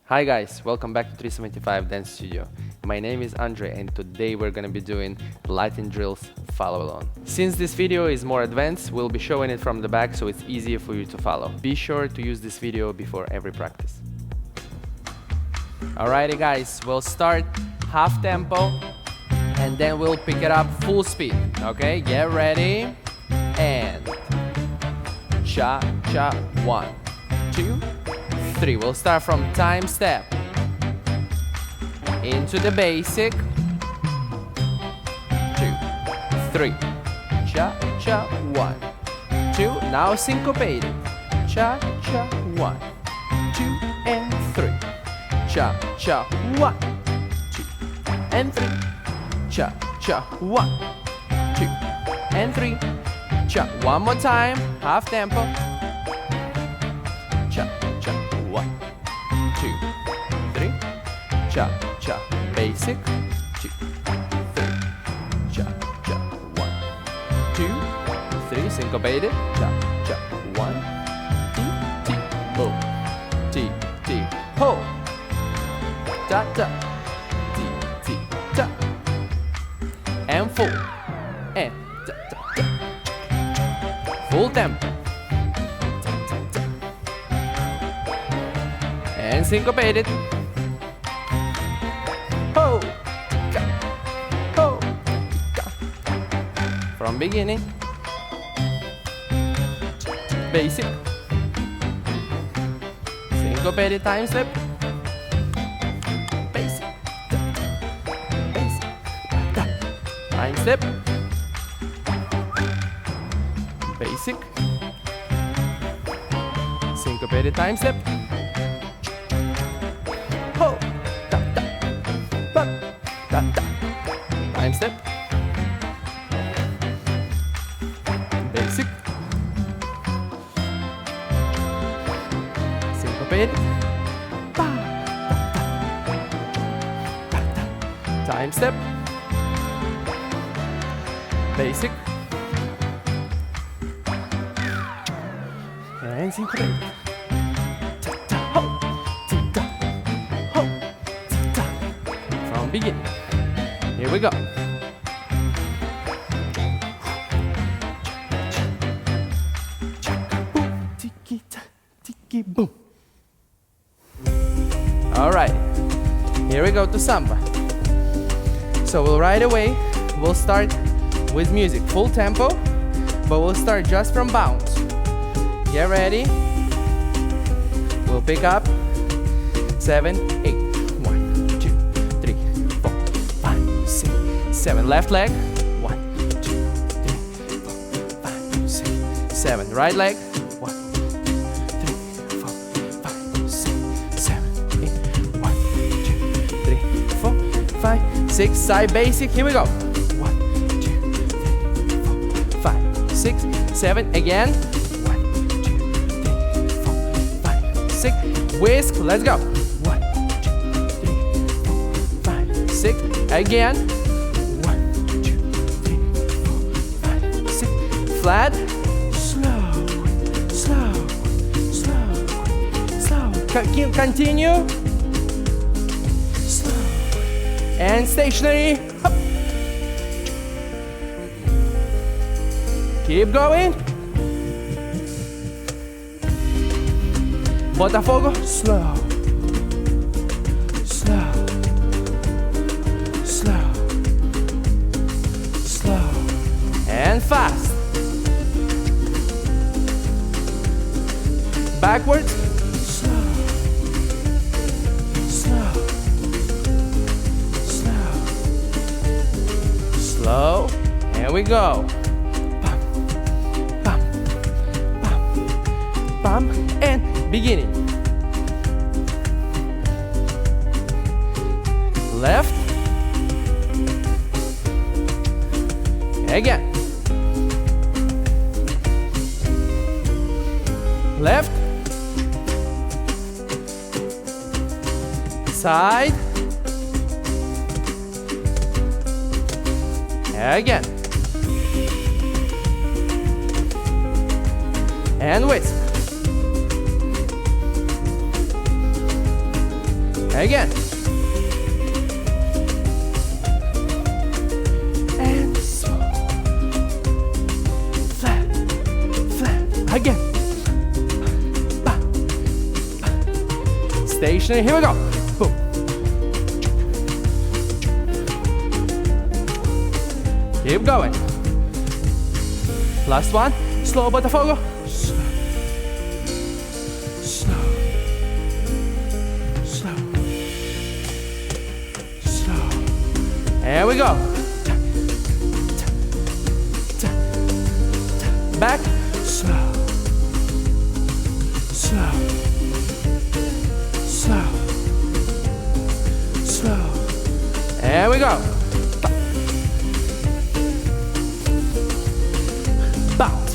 Hi guys, welcome back to 375 Dance Studio. My name is Andriy and today we're gonna be doing Latin drills follow along. Since this video is more advanced, we'll be showing it from the back so it's easier for you to follow. Be sure to use this video before every practice. Alrighty guys, we'll start half tempo and then we'll pick it up full speed. Okay, get ready and cha cha 1, 2, 3. We'll start from time step into the basic. 2, 3. Cha cha 1, 2. Now syncopated. Cha cha 1, 2 and 3. Cha cha 1, 2 and 3. Cha cha 1, 2 and 3. Cha. One more time. Half tempo. Cha cha 1, 2, 3. Cha cha basic. 2, 3. Cha cha 1, 2, 3. Syncopated. Cha cha 1. T T ho. T T ho. Ta ta. T T ta. And full. And ta ta ta. Full tempo. And syncopated. Ho, ka, ho, ka. From beginning. Basic. Syncopated time step. Basic. Da, basic. Da. Time step. Basic. Syncopated time step. Ho, da, da, ba, da, da. Time step. Basic. Syncopated. Ba, da, da, da, da. Time step. Basic. And syncopated. Ta, ta, ho, ti, ta, ho, ti, ta. From beginning. Here we go. Tiki ta, tiki boom. All right. Here we go to Samba. So right away we'll start with music, full tempo, but we'll start just from bounce. Get ready. We'll pick up 7, 8. 1, 2, 3, 4, 5, 6, 7. Left leg. 1, 2, 3, 4, 5, 6, 7. Right leg. 1, 2, 3, 4, 5, 6, 7, 8. 1, 2, 3, 4, 5, 6. Side basic. Here we go. 1, 2, 3, 4, 5, 6, 7. Again. 6, whisk, let's go. 1, 2, 3, 4, 5, 6. Again. 1, 2, 3, 4, 5, 6. Flat. Slow, slow, slow, slow. Continue. Slow. And stationary. Hop. Keep going. Botafogo, slow, slow, slow, slow, and fast. Backwards, slow, slow, slow, slow, and we go. Bum, bum, bum, bum, and beginning. Left. Again. Left. Side. Again. And whisk. Again. And slow. Flat, flat. Again. Stationary. Here we go. Boom. Keep going. Last one. Slow botafogo. Slow. Slow. Slow. Slow. Here we go. Back. Slow. Slow. Slow. Slow. Here we go. Bounce.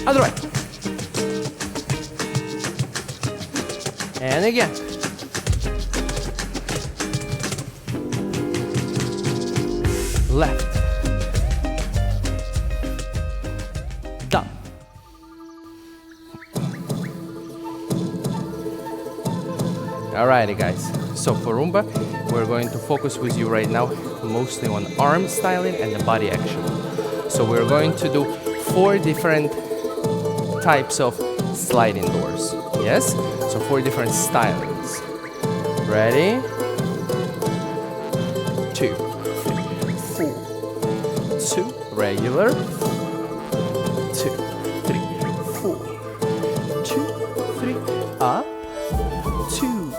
Other way. And again. Left. Down. Alrighty guys, so for Roomba, we're going to focus with you right now mostly on arm styling and the body action. So we're going to do 4 different types of sliding doors. Yes? So 4 different stylings. Ready? 2, 3, 4. 2, regular. 2, 3, 4. 2, 3, up. 2,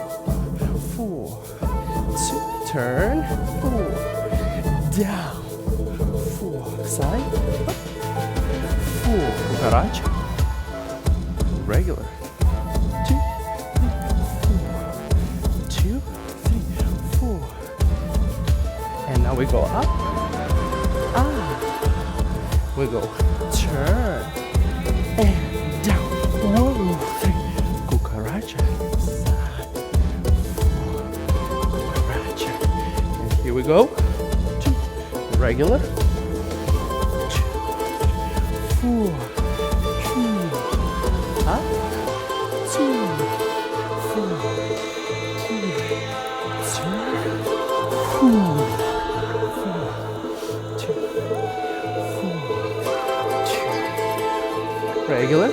4. 2, turn. 4, down. 4, side. Up. 4, cucaracha. Regular. 2, 3, 4. 2, 3, 4. And now we go up. We go turn and down. 1, 3, cucaracha. Side. 4, cucaracha. And here we go. 2, regular. 2, 4. 2, up. 2, 4. 2, turn. 4. Regular.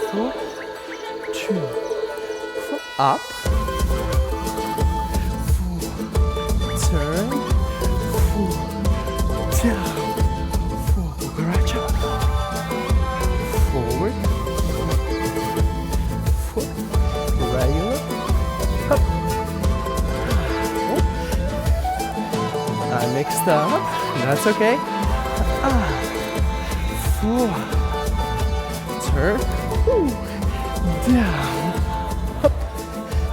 4, 2, 4, up. 4, turn. 4, down. 4, cucaracha. Forward. 4, regular. Up. I mixed up. That's okay. 4, turn, down, up,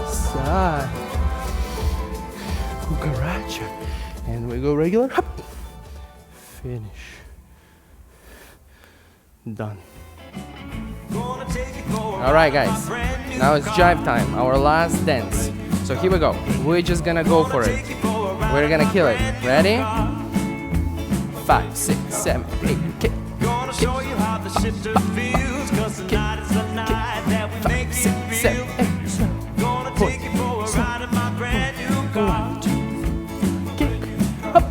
side, cucaracha, and we go regular, up, finish, done. All right, guys, now it's jive time, our last dance. So here we go. We're just gonna go for it. We're gonna kill it. Ready? 5, 6, 7, 8, kick. Gonna show you how the shifter feels, 'cause tonight is the night that we make it real. Gonna take you for a ride in my brand new car. Kick, up,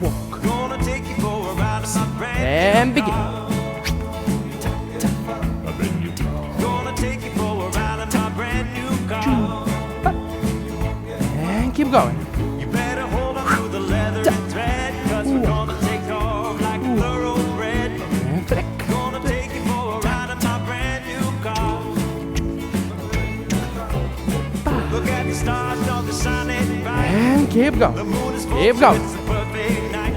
walk. Gonna take you for a ride in my brand And new begin. car. Gonna take you for a ride in my brand new car. And keep going. You better hold on to the leather thread, 'cause we're gonna take off like a thoroughbred. And flick. Gonna take you for a ride in my brand new car. Look at the stars, don't they shine bright? And keep The going. moon is full, Keep so going. it's a perfect night.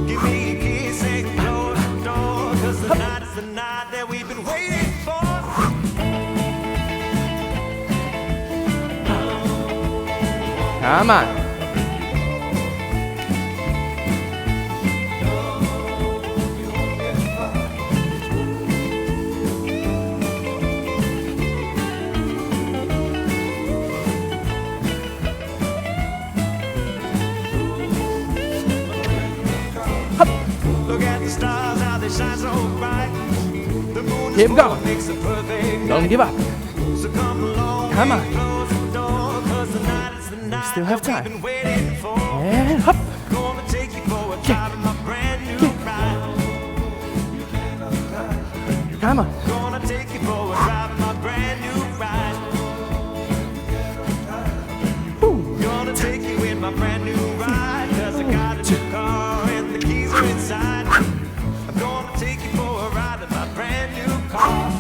Give me a kiss and close the door, 'cause tonight is the night that we've been waiting for. Come on. Look at the stars, how they they shine so bright. The moon is Keep full, going. makes a perfect Don't night. give up. So come along, Come on. and close the door, 'cause tonight is the night still have that time. we've been waiting for. And hop. Gonna take you for a drive in my brand new ride. Come on. Gonna take you for a drive in my brand new ride. Gonna take you in my brand new ride, 'cause I got a new car and the keys are inside. I'm gonna take you for a ride in my brand new car.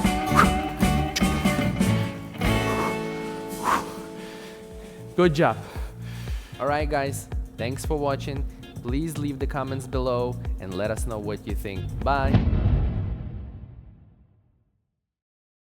Good job. All right, guys. Thanks for watching. Please leave the comments below and let us know what you think. Bye.